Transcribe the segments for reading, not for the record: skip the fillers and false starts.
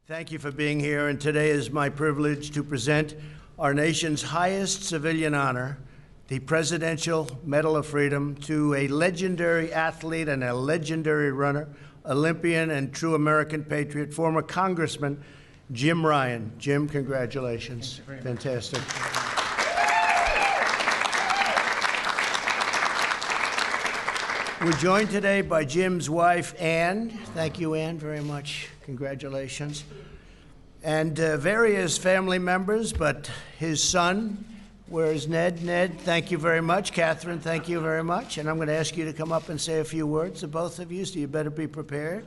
Thank you for being here, and today is my privilege to present our nation's highest civilian honor, the Presidential Medal of Freedom, to a legendary athlete and a legendary runner, Olympian and true American patriot, former Congressman Jim Ryan. Jim, congratulations. Fantastic. We're joined today by Jim's wife, Ann. Thank you, Ann, very much. Congratulations. And various family members, but his son, where's Ned? Ned, thank you very much. Catherine, thank you very much. And I'm going to ask you to come up and say a few words to both of you, so you better be prepared.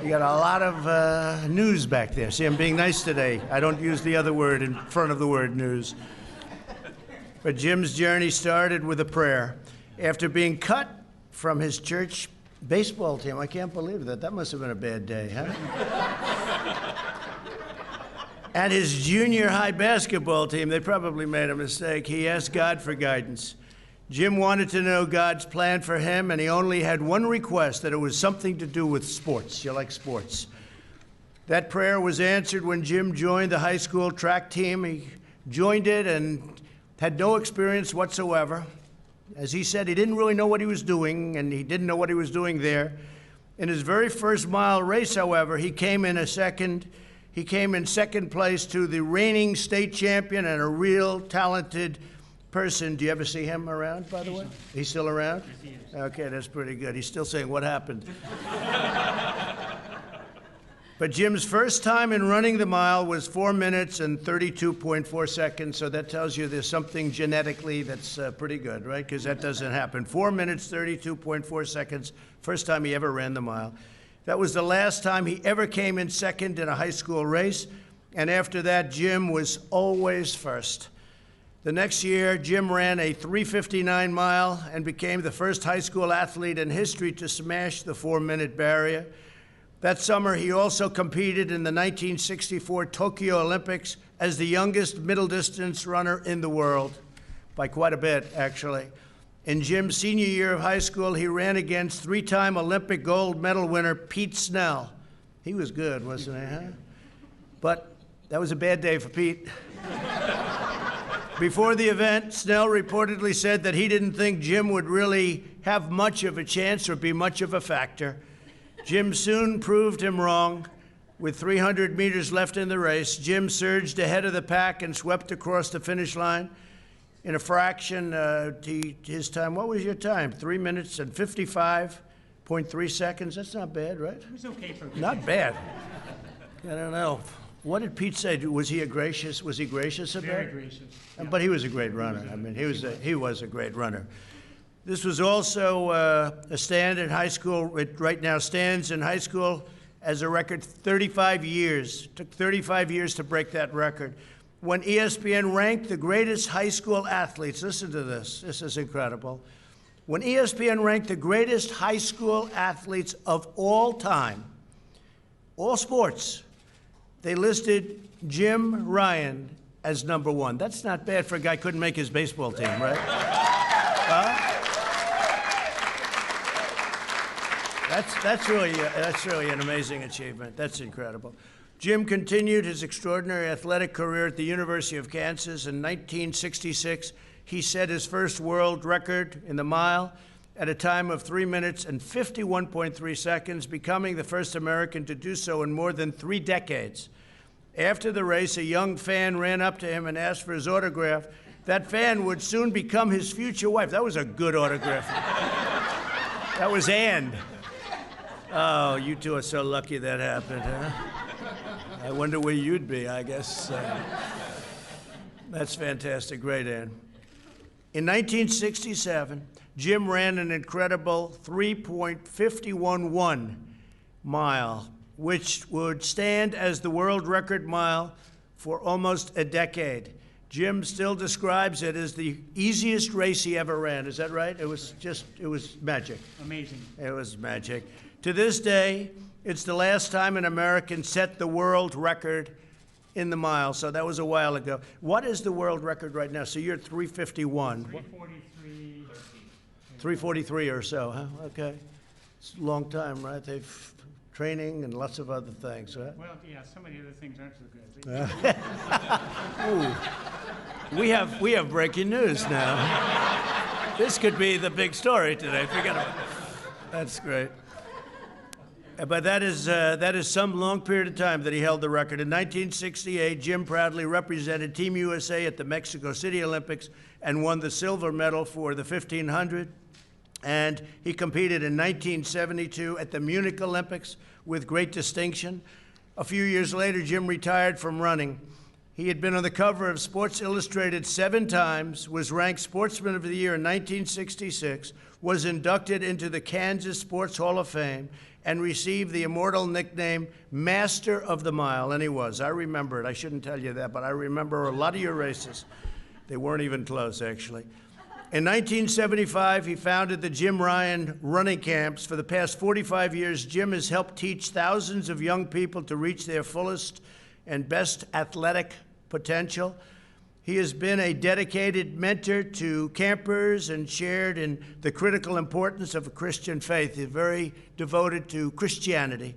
We got a lot of news back there. See, I'm being nice today. I don't use the other word in front of the word news. But Jim's journey started with a prayer. After being cut from his church baseball team. I can't believe that. That must have been a bad day, huh? And his junior high basketball team, they probably made a mistake. He asked God for guidance. Jim wanted to know God's plan for him, and he only had one request, that it was something to do with sports. You like sports. That prayer was answered when Jim joined the high school track team. He joined it and had no experience whatsoever. As he said, he didn't really know what he was doing, and he didn't know what he was doing there. In his very first mile race, however, he came in second place to the reigning state champion and a real talented person. Do you ever see him around, by the way? He's still around? Yes, he is. Okay, that's pretty good. He's still saying, what happened? But Jim's first time in running the mile was 4 minutes and 32.4 seconds, so that tells you there's something genetically that's pretty good, right? Because that doesn't happen. 4 minutes, 32.4 seconds, first time he ever ran the mile. That was the last time he ever came in second in a high school race, and after that, Jim was always first. The next year, Jim ran a 3:59 mile and became the first high school athlete in history to smash the 4-minute barrier. That summer, he also competed in the 1964 Tokyo Olympics as the youngest middle distance runner in the world, by quite a bit, actually. In Jim's senior year of high school, he ran against three-time Olympic gold medal winner Pete Snell. He was good, wasn't he, huh? But that was a bad day for Pete. Before the event, Snell reportedly said that he didn't think Jim would really have much of a chance or be much of a factor. Jim soon proved him wrong. With 300 meters left in the race, Jim surged ahead of the pack and swept across the finish line in a fraction. His time, what was your time? 3 minutes and 55.3 seconds. That's not bad, right? It was okay for Not bad. I don't know. What did Pete say? Was he gracious about it? Very gracious. Yeah. But he was a great runner. I mean, he was a great runner. This was also a stand in high school. It right now stands in high school as a record 35 years. It took 35 years to break that record. When ESPN ranked the greatest high school athletes, listen to this. This is incredible. When ESPN ranked the greatest high school athletes of all time, all sports, they listed Jim Ryan as number one. That's not bad for a guy who couldn't make his baseball team, right? That's really an amazing achievement. That's incredible. Jim continued his extraordinary athletic career at the University of Kansas. In 1966, he set his first world record in the mile at a time of 3 minutes and 51.3 seconds, becoming the first American to do so in more than 3 decades. After the race, a young fan ran up to him and asked for his autograph. That fan would soon become his future wife. That was a good autograph. That was Ann. Oh, you two are so lucky that happened, huh? I wonder where you'd be, I guess. That's fantastic. Great, Ann. In 1967, Jim ran an incredible 3.511 mile, which would stand as the world record mile for almost a decade. Jim still describes it as the easiest race he ever ran. Is that right? It was magic. Amazing. It was magic. To this day, it's the last time an American set the world record in the mile, so that was a while ago. What is the world record right now? So you're at 351. 343. 343 or so, huh? Okay. It's a long time, right? They've training and lots of other things, right? Well, yeah, some of the other things aren't so good. Ooh. We have breaking news now. This could be the big story today. Forget about it. That's great. But that is some long period of time that he held the record. In 1968, Jim proudly represented Team USA at the Mexico City Olympics and won the silver medal for the 1500. And he competed in 1972 at the Munich Olympics with great distinction. A few years later, Jim retired from running. He had been on the cover of Sports Illustrated 7 times, was ranked Sportsman of the Year in 1966, was inducted into the Kansas Sports Hall of Fame, and received the immortal nickname Master of the Mile, and he was. I remember it. I shouldn't tell you that, but I remember a lot of your races. They weren't even close, actually. In 1975, he founded the Jim Ryun running camps. For the past 45 years, Jim has helped teach thousands of young people to reach their fullest and best athletic potential. He has been a dedicated mentor to campers and shared in the critical importance of a Christian faith. He's very devoted to Christianity.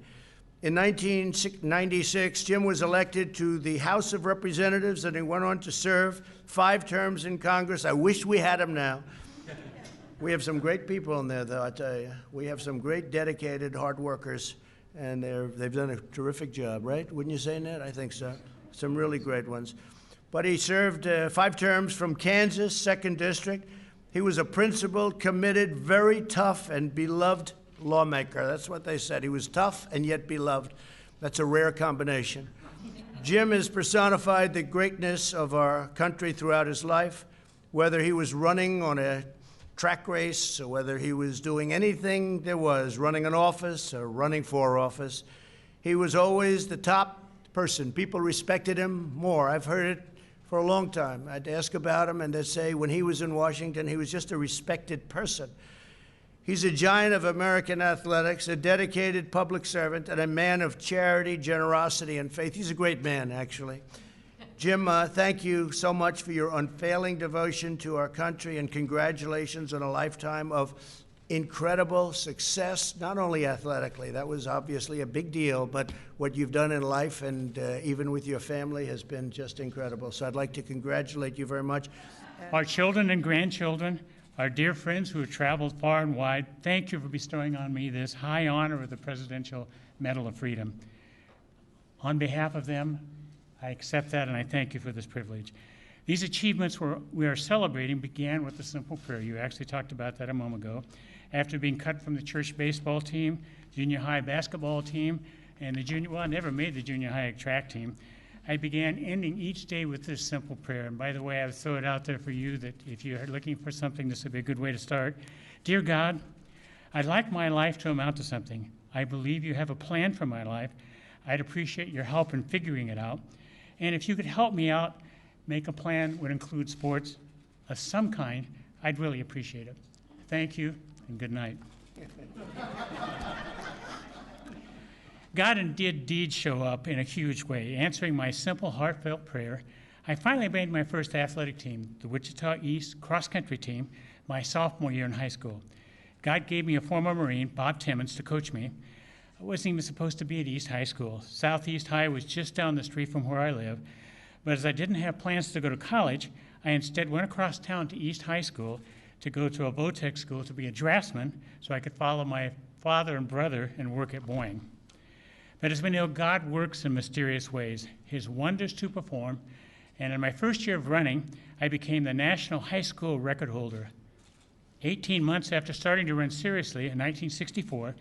In 1996, Jim was elected to the House of Representatives, and he went on to serve 5 terms in Congress. I wish we had him now. We have some great people in there, though, I tell you. We have some great, dedicated, hard workers, and they've done a terrific job, right? Wouldn't you say, Ned? I think so. Some really great ones. But he served 5 terms from Kansas, 2nd District. He was a principled, committed, very tough, and beloved lawmaker. That's what they said. He was tough and yet beloved. That's a rare combination. Jim has personified the greatness of our country throughout his life, whether he was running on a track race or whether he was doing anything there was, running an office or running for office. He was always the top person. People respected him more. I've heard it for a long time. I'd ask about him, and they'd say when he was in Washington, he was just a respected person. He's a giant of American athletics, a dedicated public servant, and a man of charity, generosity, and faith. He's a great man, actually. Jim, thank you so much for your unfailing devotion to our country, and congratulations on a lifetime of incredible success, not only athletically. That was obviously a big deal, but what you've done in life and even with your family has been just incredible. So I'd like to congratulate you very much. Our children and grandchildren, our dear friends who have traveled far and wide, thank you for bestowing on me this high honor of the Presidential Medal of Freedom. On behalf of them, I accept that and I thank you for this privilege. These achievements we are celebrating began with a simple prayer. You actually talked about that a moment ago. After being cut from the church baseball team, junior high basketball team, and I never made the junior high track team, I began ending each day with this simple prayer. And by the way, I would throw it out there for you that if you're looking for something, this would be a good way to start. Dear God, I'd like my life to amount to something. I believe you have a plan for my life. I'd appreciate your help in figuring it out. And if you could help me out, make a plan would include sports of some kind, I'd really appreciate it. Thank you, and good night. God did indeed show up in a huge way, answering my simple, heartfelt prayer. I finally made my first athletic team, the Wichita East cross-country team, my sophomore year in high school. God gave me a former Marine, Bob Timmons, to coach me. I wasn't even supposed to be at East High School. Southeast High was just down the street from where I live. But as I didn't have plans to go to college, I instead went across town to East High School to go to a Votech school to be a draftsman so I could follow my father and brother and work at Boeing. But as we know, God works in mysterious ways, his wonders to perform, and in my first year of running, I became the national high school record holder. 18 months after starting to run seriously in 1964,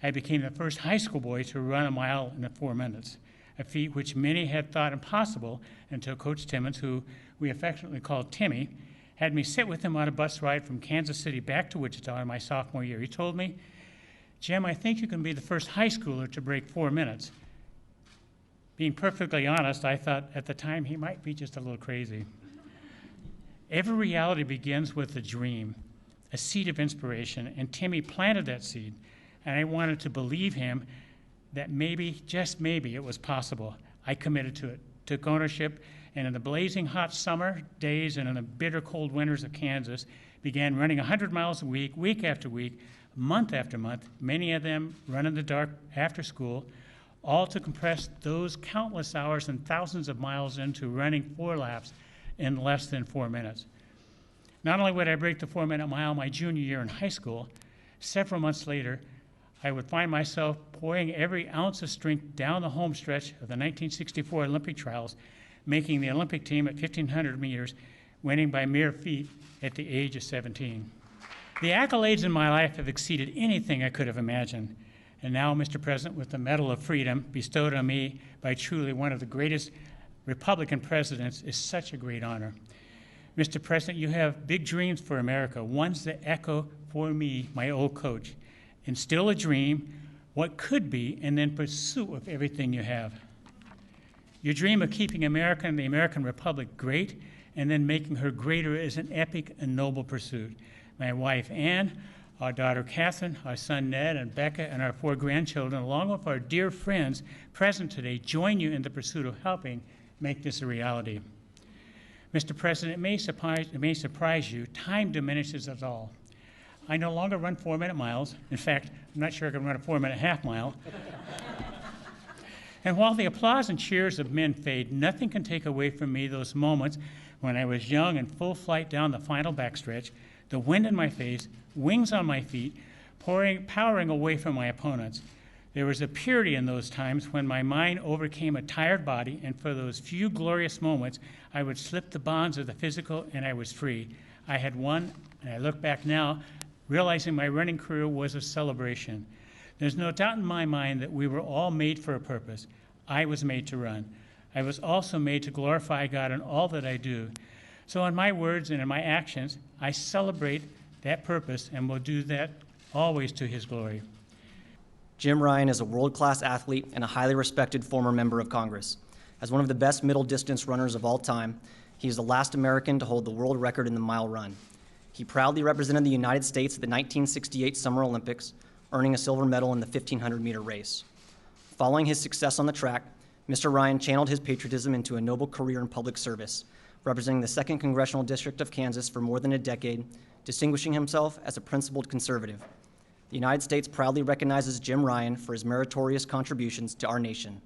I became the first high school boy to run a mile in 4 minutes, a feat which many had thought impossible until Coach Timmons, who we affectionately called Timmy, had me sit with him on a bus ride from Kansas City back to Wichita in my sophomore year. He told me, Jim, I think you can be the first high schooler to break 4 minutes. Being perfectly honest, I thought at the time he might be just a little crazy. Every reality begins with a dream, a seed of inspiration, and Timmy planted that seed, and I wanted to believe him that maybe, just maybe, it was possible. I committed to it, took ownership, and in the blazing hot summer days and in the bitter cold winters of Kansas, began running 100 miles a week, week after week, month after month, many of them run in the dark after school, all to compress those countless hours and thousands of miles into running 4 laps in less than 4 minutes. Not only would I break the 4-minute mile my junior year in high school, several months later, I would find myself pouring every ounce of strength down the home stretch of the 1964 Olympic trials, making the Olympic team at 1,500 meters, winning by mere feet at the age of 17. The accolades in my life have exceeded anything I could have imagined. And now, Mr. President, with the Medal of Freedom bestowed on me by truly one of the greatest Republican presidents is such a great honor. Mr. President, you have big dreams for America, ones that echo for me, my old coach. Instill a dream, what could be, and then pursue of everything you have. Your dream of keeping America and the American Republic great and then making her greater is an epic and noble pursuit. My wife, Ann, our daughter, Catherine, our son, Ned, and Becca, and our 4 grandchildren, along with our dear friends present today, join you in the pursuit of helping make this a reality. Mr. President, it may surprise you, time diminishes us all. I no longer run 4-minute miles. In fact, I'm not sure I can run a 4-minute half mile. And while the applause and cheers of men fade, nothing can take away from me those moments when I was young and full flight down the final backstretch, the wind in my face, wings on my feet, powering away from my opponents. There was a purity in those times when my mind overcame a tired body, and for those few glorious moments, I would slip the bonds of the physical and I was free. I had won, and I look back now, realizing my running career was a celebration. There's no doubt in my mind that we were all made for a purpose. I was made to run. I was also made to glorify God in all that I do. So in my words and in my actions, I celebrate that purpose and will do that always to His glory. Jim Ryun is a world-class athlete and a highly respected former member of Congress. As one of the best middle-distance runners of all time, he is the last American to hold the world record in the mile run. He proudly represented the United States at the 1968 Summer Olympics, earning a silver medal in the 1,500-meter race. Following his success on the track, Mr. Ryun channeled his patriotism into a noble career in public service, representing the 2nd Congressional District of Kansas for more than a decade, distinguishing himself as a principled conservative. The United States proudly recognizes Jim Ryun for his meritorious contributions to our nation.